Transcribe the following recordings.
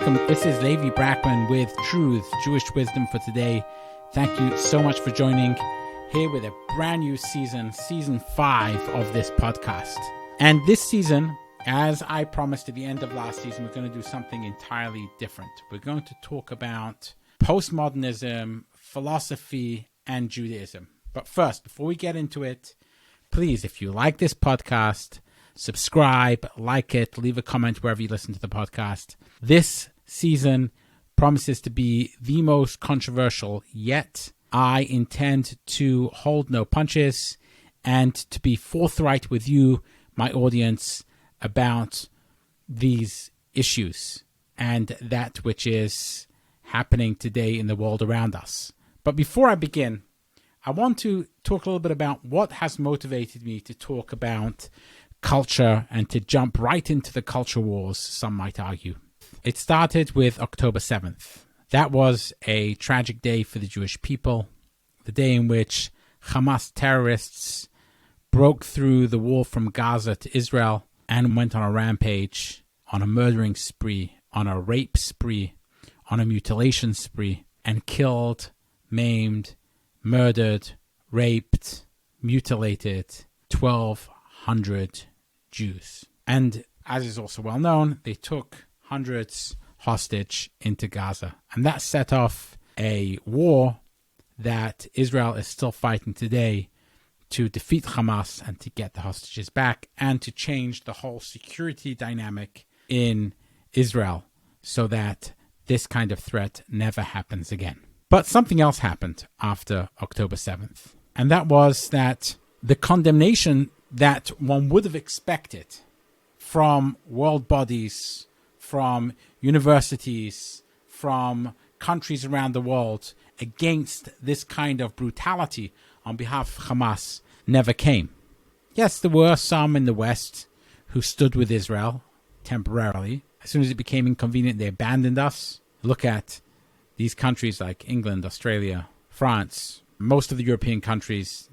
welcome. This is Levi Brackman with Truth, Jewish Wisdom for Today. Thank you so much for joining here with a brand new season 5 of this podcast. And this season, as I promised at the end of last season, we're going to do something entirely different. We're going to talk about postmodernism, philosophy, and Judaism. But first, before we get into it, please, if you like this podcast, subscribe, like it, leave a comment wherever you listen to the podcast. This season promises to be the most controversial yet. I intend to hold no punches and to be forthright with you, my audience, about these issues and that which is happening today in the world around us. But before I begin, I want to talk a little bit about what has motivated me to talk about culture and to jump right into the culture wars, some might argue. It started with October 7th. That was a tragic day for the Jewish people, the day in which Hamas terrorists broke through the wall from Gaza to Israel and went on a rampage, on a murdering spree, on a rape spree, on a mutilation spree, and killed, maimed, murdered, raped, mutilated 1,200 Jews. And as is also well known, they took hundreds hostage into Gaza. And that set off a war that Israel is still fighting today to defeat Hamas and to get the hostages back and to change the whole security dynamic in Israel so that this kind of threat never happens again. But something else happened after October 7th, and that was that the condemnation that one would have expected from world bodies, from universities, from countries around the world against this kind of brutality on behalf of Hamas never came. Yes, there were some in the West who stood with Israel temporarily. As soon as it became inconvenient, they abandoned us. Look at these countries like England, Australia, France. Most of the European countries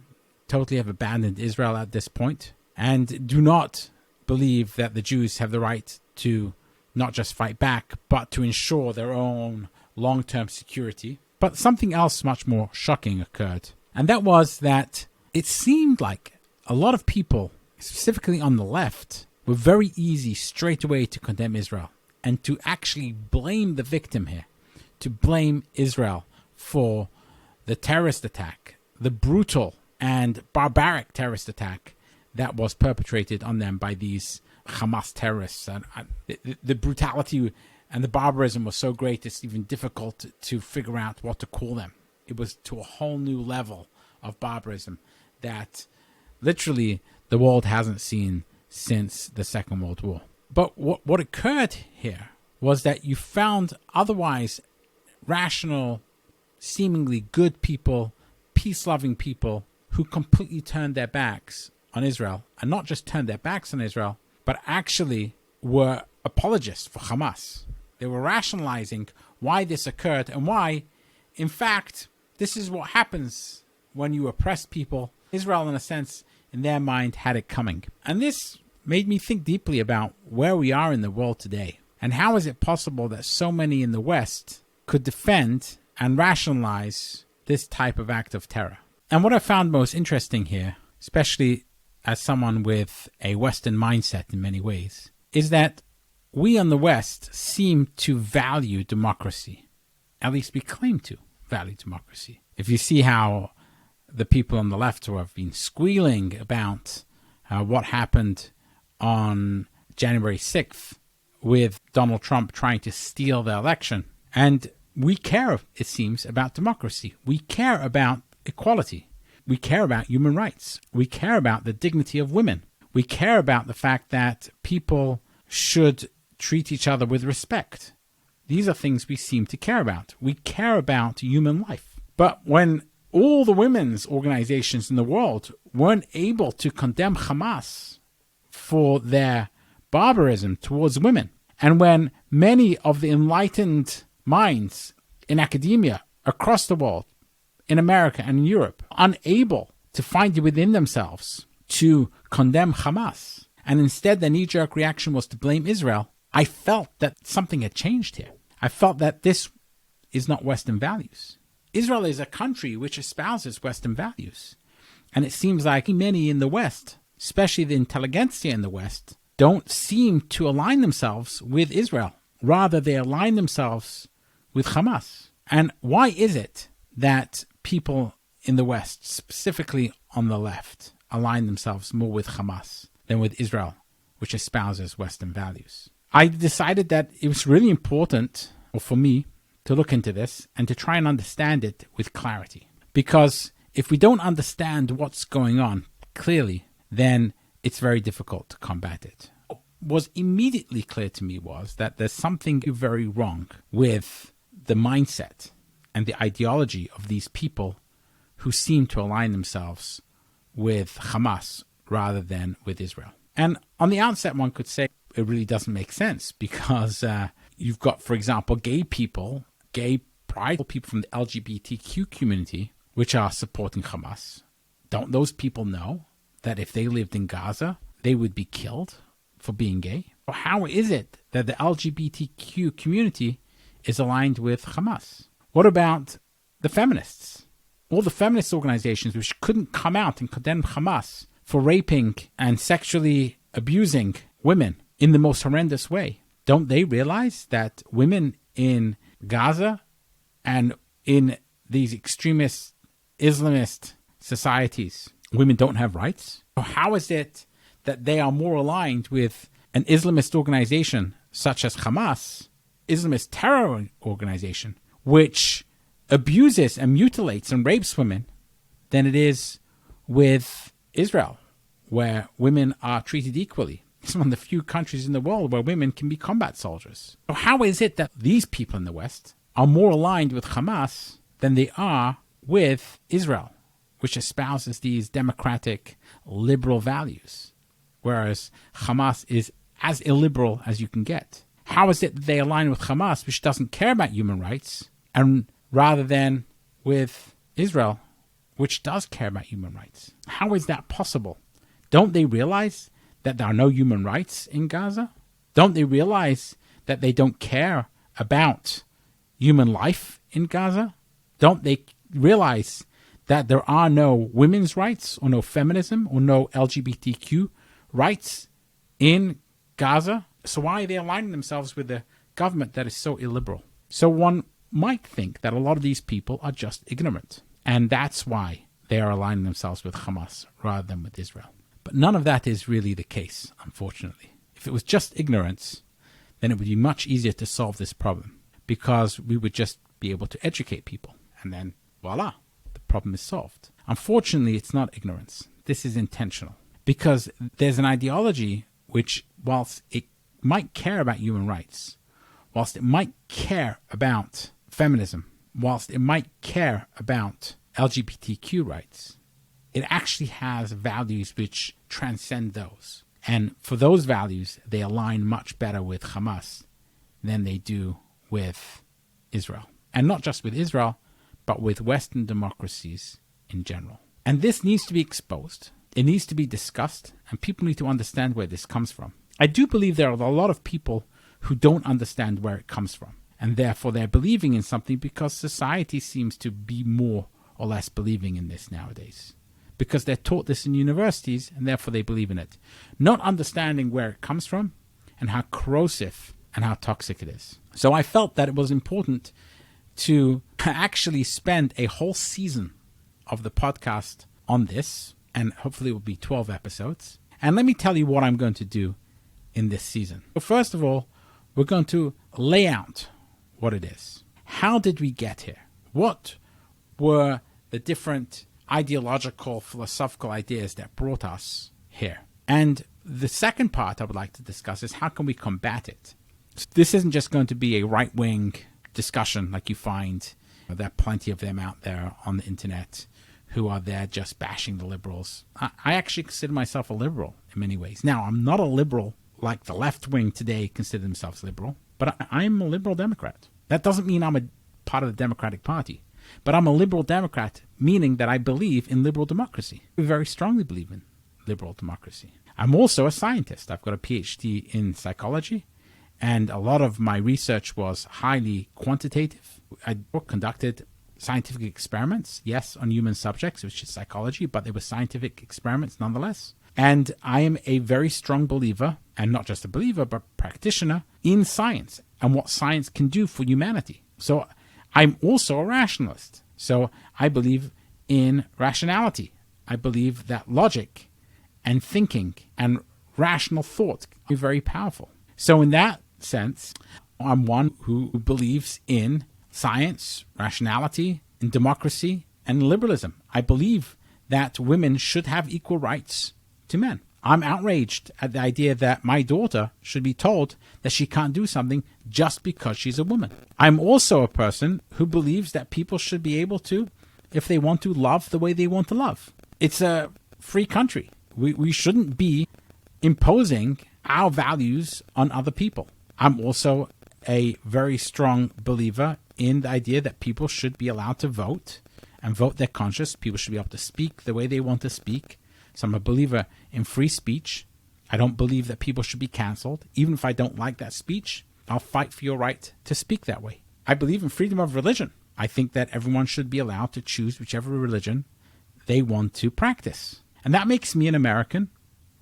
totally have abandoned Israel at this point and do not believe that the Jews have the right to not just fight back, but to ensure their own long-term security. But something else much more shocking occurred, and that was that it seemed like a lot of people, specifically on the left, were very easy straight away to condemn Israel and to actually blame the victim here, to blame Israel for the terrorist attack, the brutal and barbaric terrorist attack that was perpetrated on them by these Hamas terrorists. And the brutality and the barbarism was so great, it's even difficult to figure out what to call them. It was to a whole new level of barbarism that literally the world hasn't seen since the Second World War. But what occurred here was that you found otherwise rational, seemingly good people, peace-loving people who completely turned their backs on Israel, and not just turned their backs on Israel, but actually were apologists for Hamas. They were rationalizing why this occurred and why, in fact, this is what happens when you oppress people. Israel, in a sense, in their mind, had it coming. And this made me think deeply about where we are in the world today. And how is it possible that so many in the West could defend and rationalize this type of act of terror? And what I found most interesting here, especially as someone with a Western mindset in many ways, is that we in the West seem to value democracy. At least we claim to value democracy. If you see how the people on the left who have been squealing about what happened on January 6th with Donald Trump trying to steal the election. And we care, it seems, about democracy. We care about equality. We care about human rights. We care about the dignity of women. We care about the fact that people should treat each other with respect. These are things we seem to care about. We care about human life. But when all the women's organizations in the world weren't able to condemn Hamas for their barbarism towards women, and when many of the enlightened minds in academia across the world, in America and in Europe, unable to find it within themselves to condemn Hamas, and instead their knee-jerk reaction was to blame Israel, I felt that something had changed here. I felt that this is not Western values. Israel is a country which espouses Western values. And it seems like many in the West, especially the intelligentsia in the West, don't seem to align themselves with Israel. Rather, they align themselves with Hamas. And why is it that people in the West, specifically on the left, align themselves more with Hamas than with Israel, which espouses Western values? I decided that it was really important for me to look into this and to try and understand it with clarity. Because if we don't understand what's going on clearly, then it's very difficult to combat it. What was immediately clear to me was that there's something very wrong with the mindset and the ideology of these people who seem to align themselves with Hamas rather than with Israel. And on the outset, one could say it really doesn't make sense because you've got, for example, gay prideful people from the LGBTQ community which are supporting Hamas. Don't those people know that if they lived in Gaza, they would be killed for being gay? Or how is it that the LGBTQ community is aligned with Hamas? What about the feminists? All the feminist organizations which couldn't come out and condemn Hamas for raping and sexually abusing women in the most horrendous way. Don't they realize that women in Gaza and in these extremist Islamist societies, women don't have rights? How is it that they are more aligned with an Islamist organization such as Hamas, Islamist terror organization, which abuses and mutilates and rapes women, than it is with Israel, where women are treated equally? It's one of the few countries in the world where women can be combat soldiers. So how is it that these people in the West are more aligned with Hamas than they are with Israel, which espouses these democratic, liberal values, whereas Hamas is as illiberal as you can get? How is it that they align with Hamas, which doesn't care about human rights, and rather than with Israel, which does care about human rights? How is that possible? Don't they realize that there are no human rights in Gaza? Don't they realize that they don't care about human life in Gaza? Don't they realize that there are no women's rights or no feminism or no LGBTQ rights in Gaza? So why are they aligning themselves with a government that is so illiberal? So one might think that a lot of these people are just ignorant, and that's why they are aligning themselves with Hamas rather than with Israel. But none of that is really the case, unfortunately. If it was just ignorance, then it would be much easier to solve this problem, because we would just be able to educate people, and then voila, the problem is solved. Unfortunately, it's not ignorance. This is intentional, because there's an ideology which, whilst it might care about human rights, whilst it might care about feminism, whilst it might care about LGBTQ rights, it actually has values which transcend those. And for those values, they align much better with Hamas than they do with Israel. And not just with Israel, but with Western democracies in general. And this needs to be exposed. It needs to be discussed, and people need to understand where this comes from. I do believe there are a lot of people who don't understand where it comes from, and therefore they're believing in something because society seems to be more or less believing in this nowadays, because they're taught this in universities and therefore they believe in it, not understanding where it comes from and how corrosive and how toxic it is. So I felt that it was important to actually spend a whole season of the podcast on this, and hopefully it will be 12 episodes. And let me tell you what I'm going to do in this season. So first of all, we're going to lay out what it is. How did we get here? What were the different ideological, philosophical ideas that brought us here? And the second part I would like to discuss is how can we combat it? So this isn't just going to be a right-wing discussion like you find. There are plenty of them out there on the internet who are there just bashing the liberals. I actually consider myself a liberal in many ways. Now, I'm not a liberal like the left wing today consider themselves liberal, but I'm a liberal Democrat. That doesn't mean I'm a part of the Democratic Party, but I'm a liberal Democrat, meaning that I believe in liberal democracy. I very strongly believe in liberal democracy. I'm also a scientist. I've got a PhD in psychology, And a lot of my research was highly quantitative. I conducted scientific experiments, yes, on human subjects, which is psychology, but they were scientific experiments nonetheless. And I am a very strong believer, and not just a believer, but practitioner in science and what science can do for humanity. So I'm also a rationalist. So I believe in rationality. I believe that logic and thinking and rational thought can be very powerful. So in that sense, I'm one who believes in science, rationality, in democracy, and liberalism. I believe that women should have equal rights to men. I'm outraged at the idea that my daughter should be told that she can't do something just because she's a woman. I'm also a person who believes that people should be able to, if they want to, love the way they want to love. It's a free country. We shouldn't be imposing our values on other people. I'm also a very strong believer in the idea that people should be allowed to vote and vote their conscience. People should be able to speak the way they want to speak. So I'm a believer in free speech. I don't believe that people should be canceled. Even if I don't like that speech, I'll fight for your right to speak that way. I believe in freedom of religion. I think that everyone should be allowed to choose whichever religion they want to practice. And that makes me an American.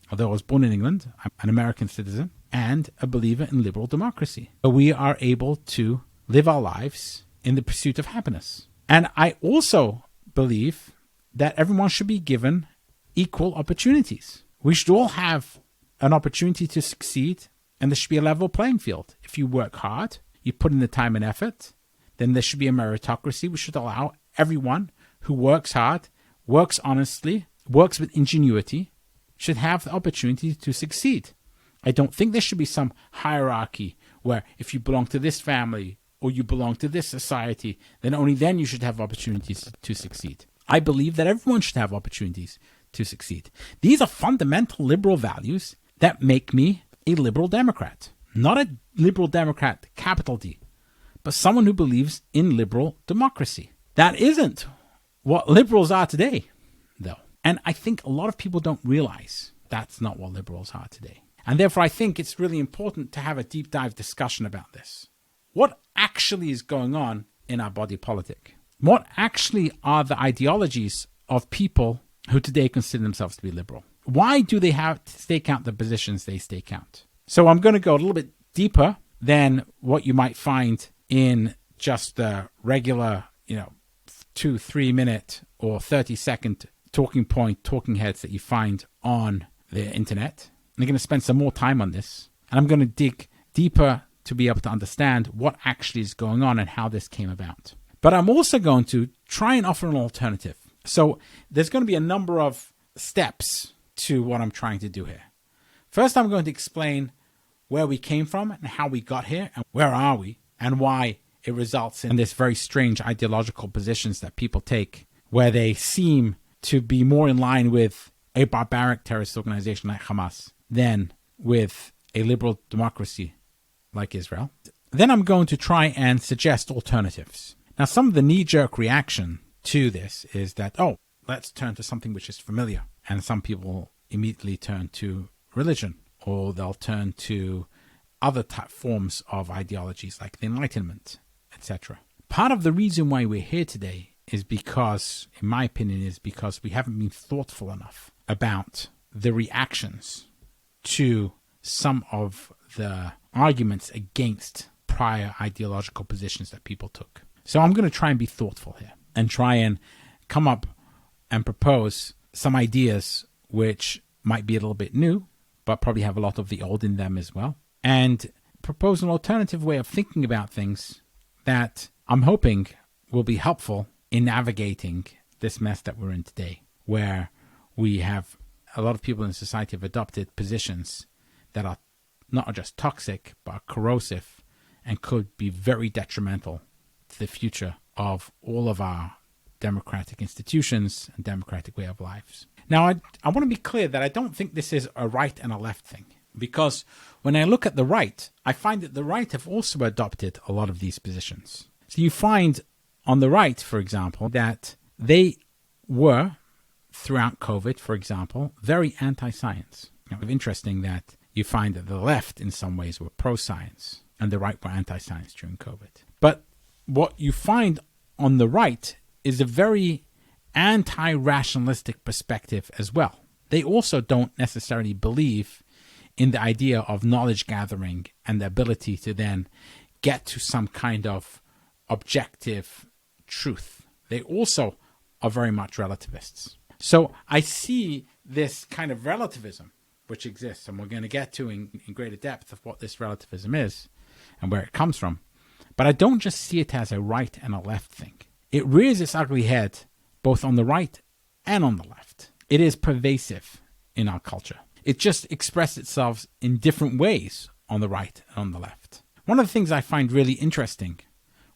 Although I was born in England, I'm an American citizen and a believer in liberal democracy. So we are able to live our lives in the pursuit of happiness. And I also believe that everyone should be given equal opportunities. We should all have an opportunity to succeed, and there should be a level playing field. If you work hard, you put in the time and effort, then there should be a meritocracy. We should allow everyone who works hard, works honestly, works with ingenuity, should have the opportunity to succeed. I don't think there should be some hierarchy where if you belong to this family or you belong to this society, then only then you should have opportunities to succeed. I believe that everyone should have opportunities to succeed. These are fundamental liberal values that make me a liberal Democrat. Not a liberal Democrat, capital D, but someone who believes in liberal democracy. That isn't what liberals are today, though. And I think a lot of people don't realize that's not what liberals are today. And therefore, I think it's really important to have a deep dive discussion about this. What actually is going on in our body politic? What actually are the ideologies of people who today consider themselves to be liberal? Why do they have to stake out the positions they stake out? So I'm going to go a little bit deeper than what you might find in just the regular, 2-3 minute or 30-second talking heads that you find on the internet. I'm going to spend some more time on this, and I'm going to dig deeper to be able to understand what actually is going on and how this came about. But I'm also going to try and offer an alternative. So there's going to be a number of steps to what I'm trying to do here. First, I'm going to explain where we came from and how we got here and where are we and why it results in this very strange ideological positions that people take where they seem to be more in line with a barbaric terrorist organization like Hamas than with a liberal democracy like Israel. Then I'm going to try and suggest alternatives. Now, some of the knee-jerk reaction to this is that, let's turn to something which is familiar. And some people immediately turn to religion, or they'll turn to other forms of ideologies like the Enlightenment, etc. Part of the reason why we're here today is because, in my opinion, we haven't been thoughtful enough about the reactions to some of the arguments against prior ideological positions that people took. So I'm going to try and be thoughtful here and try and come up and propose some ideas which might be a little bit new, but probably have a lot of the old in them as well, and propose an alternative way of thinking about things that I'm hoping will be helpful in navigating this mess that we're in today, where we have a lot of people in society have adopted positions that are not just toxic, but are corrosive and could be very detrimental to the future of all of our democratic institutions and democratic way of lives. Now, I want to be clear that I don't think this is a right and a left thing, because when I look at the right, I find that the right have also adopted a lot of these positions. So you find on the right, for example, that they were, throughout COVID, for example, very anti-science. It's interesting that you find that the left in some ways were pro-science and the right were anti-science during COVID. But what you find on the right is a very anti-rationalistic perspective as well. They also don't necessarily believe in the idea of knowledge gathering and the ability to then get to some kind of objective truth. They also are very much relativists. So I see this kind of relativism which exists, and we're going to get to in greater depth of what this relativism is and where it comes from. But I don't just see it as a right and a left thing. It rears its ugly head both on the right and on the left. It is pervasive in our culture. It just expresses itself in different ways on the right and on the left. One of the things I find really interesting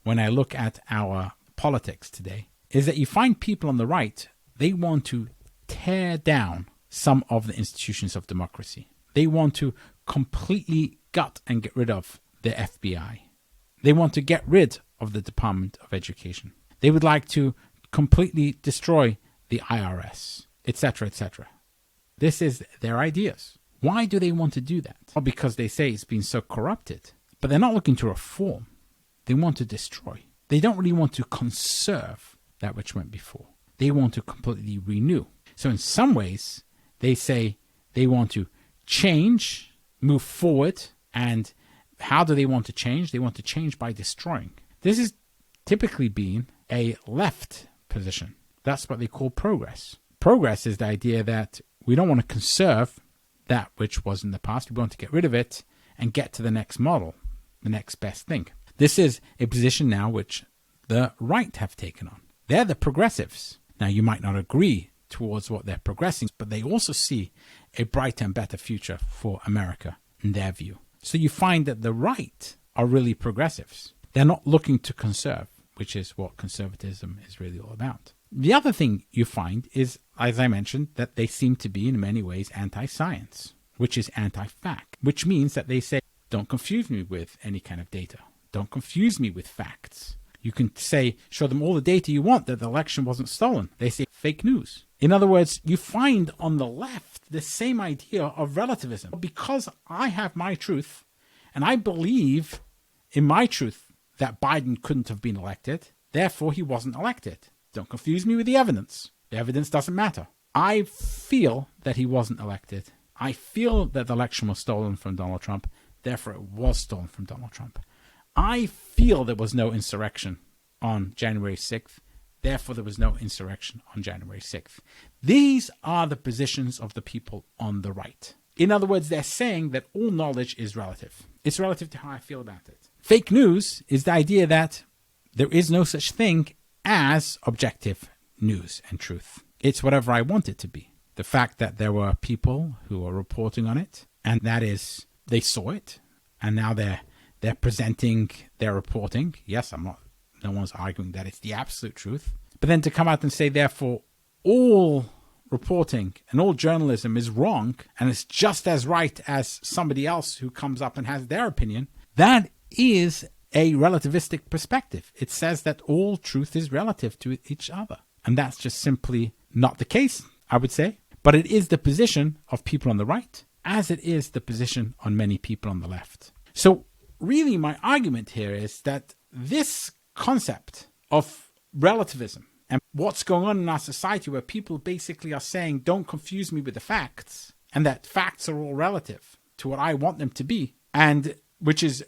when I look at our politics today is that you find people on the right, they want to tear down some of the institutions of democracy. They want to completely gut and get rid of the FBI. They want to get rid of the Department of Education. They would like to completely destroy the IRS, etc., etc. This is their ideas. Why do they want to do that? Well, because they say it's been so corrupted. But they're not looking to reform. They want to destroy. They don't really want to conserve that which went before. They want to completely renew. So in some ways, they say they want to change, move forward, and how do they want to change? They want to change by destroying. This has typically been a left position. That's what they call progress. Progress is the idea that we don't want to conserve that which was in the past. We want to get rid of it and get to the next model, the next best thing. This is a position now which the right have taken on. They're the progressives. Now, you might not agree towards what they're progressing, but they also see a brighter and better future for America in their view. So you find that the right are really progressives. They're not looking to conserve, which is what conservatism is really all about. The other thing you find is, as I mentioned, that they seem to be in many ways anti-science, which is anti-fact, which means that they say, don't confuse me with any kind of data. Don't confuse me with facts. You can say, show them all the data you want that the election wasn't stolen. They say fake news. In other words, you find on the left the same idea of relativism. Because I have my truth, and I believe in my truth that Biden couldn't have been elected, therefore he wasn't elected. Don't confuse me with the evidence. The evidence doesn't matter. I feel that he wasn't elected. I feel that the election was stolen from Donald Trump, therefore it was stolen from Donald Trump. I feel there was no insurrection on January 6th, therefore there was no insurrection on January 6th. These are the positions of the people on the right. In other words, they're saying that all knowledge is relative. It's relative to how I feel about it. Fake news is the idea that there is no such thing as objective news and truth. It's whatever I want it to be. The fact that there were people who were reporting on it, and that is, they saw it, and now they're presenting their reporting. Yes, no one's arguing that it's the absolute truth. But then to come out and say, therefore, all reporting and all journalism is wrong, and it's just as right as somebody else who comes up and has their opinion, that is a relativistic perspective. It says that all truth is relative to each other. And that's just simply not the case, I would say. But it is the position of people on the right, as it is the position on many people on the left. So really, my argument here is that this concept of relativism and what's going on in our society where people basically are saying, don't confuse me with the facts, and that facts are all relative to what I want them to be, and which is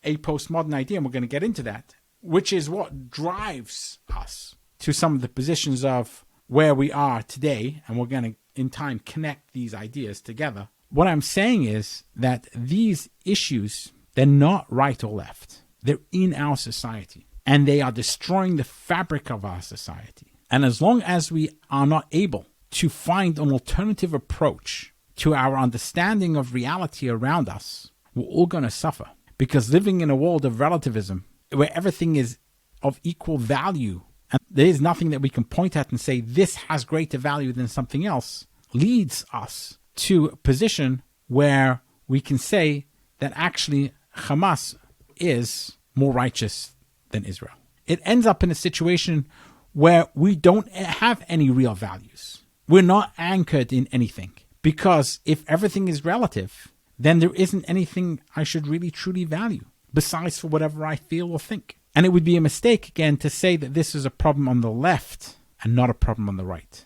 a postmodern idea, and we're going to get into that, which is what drives us to some of the positions of where we are today, and we're going to, in time, connect these ideas together. What I'm saying is that these issues, they're not right or left. They're in our society, and they are destroying the fabric of our society. And as long as we are not able to find an alternative approach to our understanding of reality around us, we're all going to suffer. Because living in a world of relativism, where everything is of equal value, and there is nothing that we can point at and say, this has greater value than something else, leads us to a position where we can say that actually Hamas is more righteous than Israel. It ends up in a situation where we don't have any real values. We're not anchored in anything. Because if everything is relative, then there isn't anything I should really truly value, besides for whatever I feel or think. And it would be a mistake, again, to say that this is a problem on the left and not a problem on the right.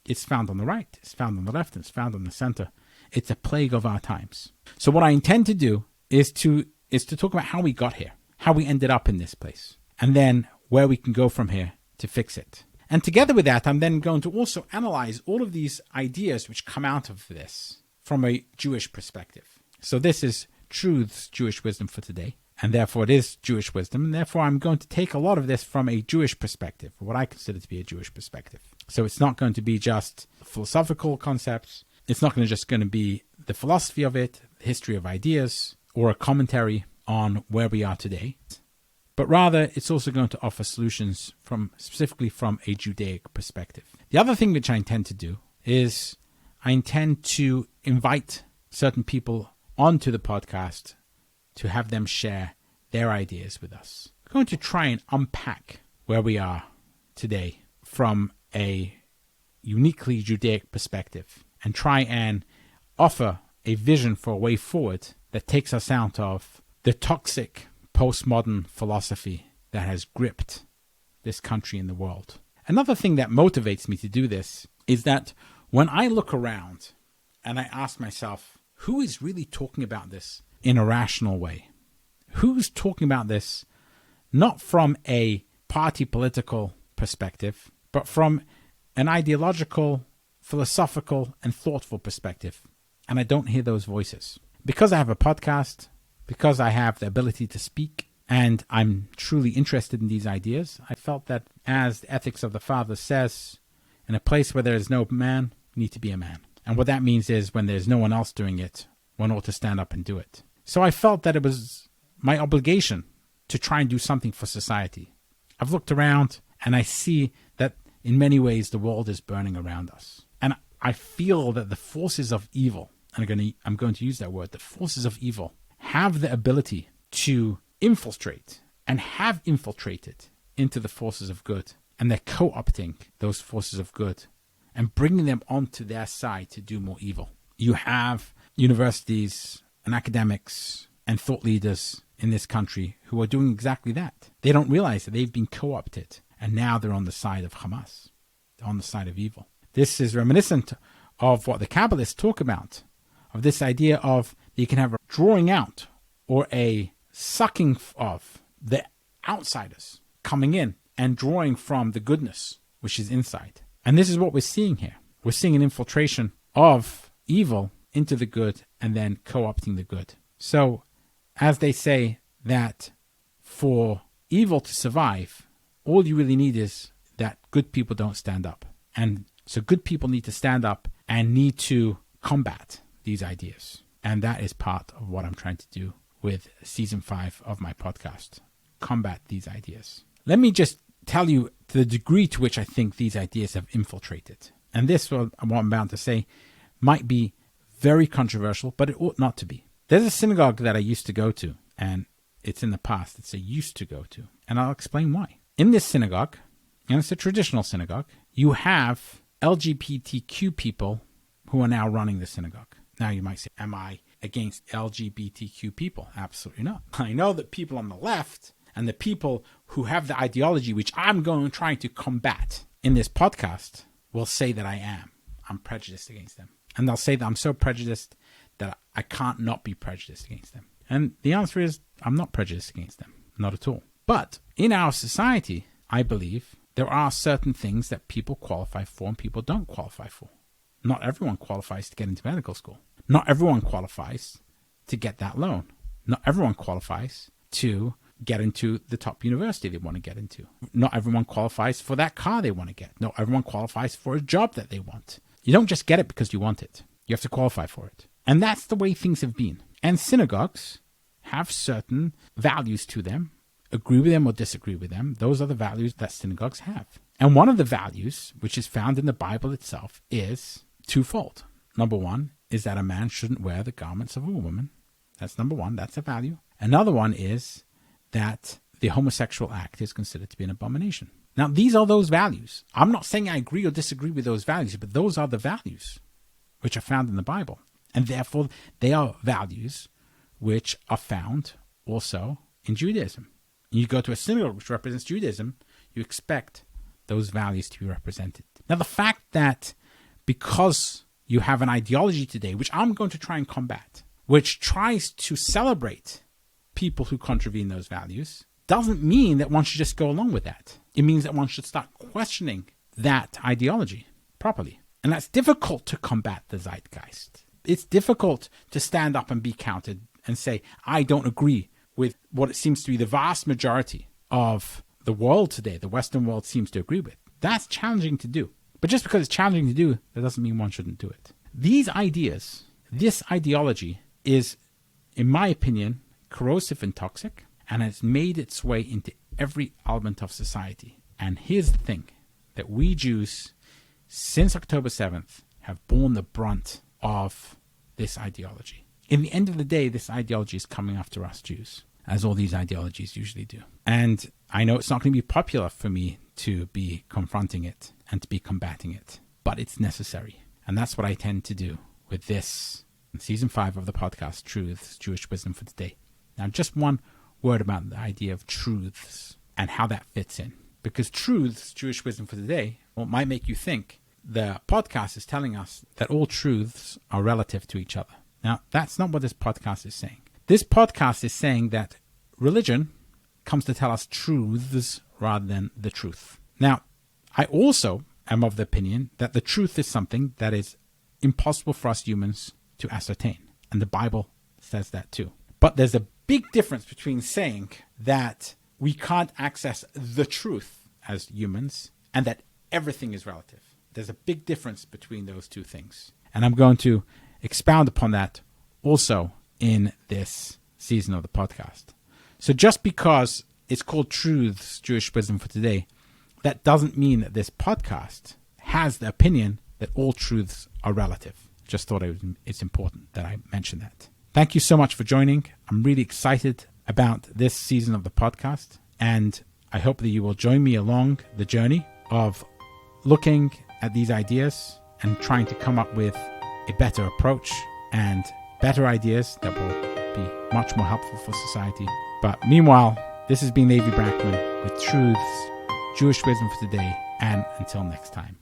It's found on the right, it's found on the left, and it's found on the center. It's a plague of our times. So what I intend to do is to talk about how we got here, how we ended up in this place, and then where we can go from here to fix it. And together with that, I'm then going to also analyze all of these ideas which come out of this from a Jewish perspective. So this is Truth's Jewish wisdom for today, and therefore it is Jewish wisdom, and therefore I'm going to take a lot of this from a Jewish perspective, or what I consider to be a Jewish perspective. So it's not going to be just philosophical concepts, it's not just going to be the philosophy of it, the history of ideas, or a commentary on where we are today, but rather it's also going to offer solutions specifically from a Judaic perspective. The other thing which I intend to do is I intend to invite certain people onto the podcast to have them share their ideas with us. I'm going to try and unpack where we are today from a uniquely Judaic perspective and try and offer a vision for a way forward that takes us out of the toxic postmodern philosophy that has gripped this country and the world. Another thing that motivates me to do this is that when I look around and I ask myself, who is really talking about this in a rational way? Who's talking about this not from a party political perspective, but from an ideological, philosophical, and thoughtful perspective? And I don't hear those voices. Because I have a podcast, because I have the ability to speak, and I'm truly interested in these ideas, I felt that, as the Ethics of the Father says, in a place where there is no man, you need to be a man. And what that means is when there's no one else doing it, one ought to stand up and do it. So I felt that it was my obligation to try and do something for society. I've looked around and I see that in many ways the world is burning around us. And I feel that the forces of evil, and I'm going to use that word, the forces of evil, have the ability to infiltrate and have infiltrated into the forces of good. And they're co-opting those forces of good and bringing them onto their side to do more evil. You have universities and academics and thought leaders in this country who are doing exactly that. They don't realize that they've been co-opted, and now they're on the side of Hamas. They're on the side of evil. This is reminiscent of what the Kabbalists talk about, of this idea of you can have a drawing out or a sucking of the outsiders coming in and drawing from the goodness which is inside. And this is what we're seeing here. We're seeing an infiltration of evil into the good and then co-opting the good. So, as they say that for evil to survive, all you really need is that good people don't stand up. And so good people need to stand up and need to combat these ideas. And that is part of what I'm trying to do with season 5 of my podcast. Combat these ideas. Let me just tell you to the degree to which I think these ideas have infiltrated. And this, what I'm about to say, might be very controversial, but it ought not to be. There's a synagogue that I used to go to, and it's in the past. It's a used to go to, and I'll explain why. In this synagogue, and it's a traditional synagogue, you have LGBTQ people who are now running the synagogue. Now you might say, am I against LGBTQ people? Absolutely not. I know that people on the left and the people who have the ideology which I'm trying to combat in this podcast will say that I am. I'm prejudiced against them. And they'll say that I'm so prejudiced that I can't not be prejudiced against them. And the answer is, I'm not prejudiced against them. Not at all. But in our society, I believe there are certain things that people qualify for and people don't qualify for. Not everyone qualifies to get into medical school. Not everyone qualifies to get that loan. Not everyone qualifies to get into the top university they want to get into. Not everyone qualifies for that car they want to get. Not everyone qualifies for a job that they want. You don't just get it because you want it. You have to qualify for it. And that's the way things have been. And synagogues have certain values to them. Agree with them or disagree with them. Those are the values that synagogues have. And one of the values, which is found in the Bible itself, is twofold. Number one is that a man shouldn't wear the garments of a woman. That's number one. That's a value. Another one is that the homosexual act is considered to be an abomination. Now, these are those values. I'm not saying I agree or disagree with those values, but those are the values which are found in the Bible. And therefore, they are values which are found also in Judaism. You go to a synagogue which represents Judaism, you expect those values to be represented. Now, the fact that because you have an ideology today, which I'm going to try and combat, which tries to celebrate people who contravene those values, doesn't mean that one should just go along with that. It means that one should start questioning that ideology properly. And that's difficult to combat the zeitgeist. It's difficult to stand up and be counted and say, I don't agree with what it seems to be the vast majority of the world today, the Western world seems to agree with. That's challenging to do. But just because it's challenging to do, that doesn't mean one shouldn't do it. These ideas, this ideology is, in my opinion, corrosive and toxic, and it's made its way into every element of society. And here's the thing, that we Jews, since October 7th, have borne the brunt of this ideology. In the end of the day, this ideology is coming after us Jews, as all these ideologies usually do. And I know it's not going to be popular for me to be confronting it and to be combating it, but it's necessary. And that's what I tend to do with this season 5 of the podcast, Truths, Jewish Wisdom for Today. Now, just one word about the idea of truths and how that fits in. Because truths, Jewish Wisdom for Today, well, might make you think the podcast is telling us that all truths are relative to each other. Now, that's not what this podcast is saying. This podcast is saying that religion comes to tell us truths rather than the truth. Now, I also am of the opinion that the truth is something that is impossible for us humans to ascertain. And the Bible says that too. But there's a big difference between saying that we can't access the truth as humans and that everything is relative. There's a big difference between those two things. And I'm going to expound upon that also in this season of the podcast. So just because it's called Truths, Jewish Wisdom for Today, that doesn't mean that this podcast has the opinion that all truths are relative. Just thought it's important that I mention that. Thank you so much for joining. I'm really excited about this season of the podcast, and I hope that you will join me along the journey of looking at these ideas and trying to come up with a better approach and better ideas that will be much more helpful for society. But meanwhile, this has been Levi Brackman with Truths, Jewish Wisdom for Today, and until next time.